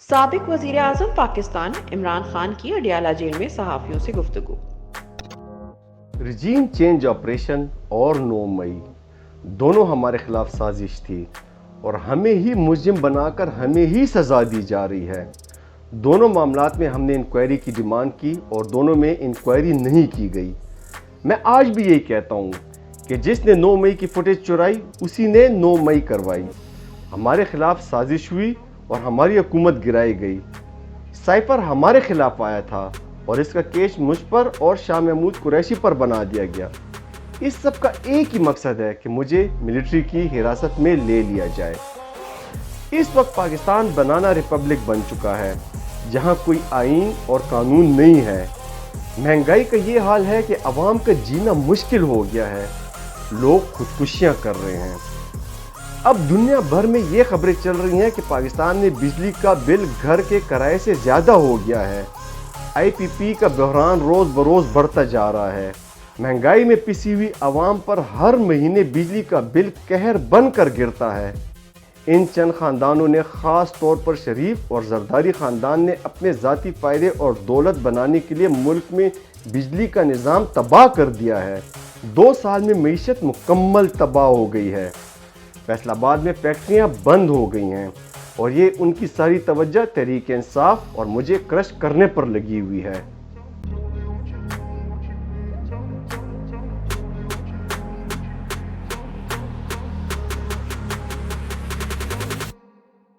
سابق وزیر اعظم پاکستان عمران خان کی اڈیالہ جیل میں صحافیوں سے گفتگو۔ رجیم چینج آپریشن اور 9 مئی دونوں ہمارے خلاف سازش تھی اور ہمیں ہی مجرم بنا کر ہمیں ہی سزا دی جا رہی ہے۔ دونوں معاملات میں ہم نے انکوائری کی ڈیمانڈ کی اور دونوں میں انکوائری نہیں کی گئی۔ میں آج بھی یہی کہتا ہوں کہ جس نے 9 مئی کی فوٹیج چرائی اسی نے 9 مئی کروائی۔ ہمارے خلاف سازش ہوئی اور ہماری حکومت گرائی گئی۔ سائفر ہمارے خلاف آیا تھا اور اس کا کیس مجھ پر اور شاہ محمود قریشی پر بنا دیا گیا۔ اس سب کا ایک ہی مقصد ہے کہ مجھے ملٹری کی حراست میں لے لیا جائے۔ اس وقت پاکستان بنانا ریپبلک بن چکا ہے جہاں کوئی آئین اور قانون نہیں ہے۔ مہنگائی کا یہ حال ہے کہ عوام کا جینا مشکل ہو گیا ہے۔ لوگ خودکشیاں کر رہے ہیں۔ اب دنیا بھر میں یہ خبریں چل رہی ہیں کہ پاکستان میں بجلی کا بل گھر کے کرائے سے زیادہ ہو گیا ہے۔ آئی پی پی کا بحران روز بروز بڑھتا جا رہا ہے۔ مہنگائی میں پسی ہوئی عوام پر ہر مہینے بجلی کا بل قہر بن کر گرتا ہے۔ ان چند خاندانوں نے، خاص طور پر شریف اور زرداری خاندان نے، اپنے ذاتی فائدے اور دولت بنانے کے لیے ملک میں بجلی کا نظام تباہ کر دیا ہے۔ 2 سال میں معیشت مکمل تباہ ہو گئی ہے۔ فیصل آباد میں فیکٹریاں بند ہو گئی ہیں اور یہ ان کی ساری توجہ تحریک انصاف اور مجھے کرش کرنے پر لگی ہوئی ہے۔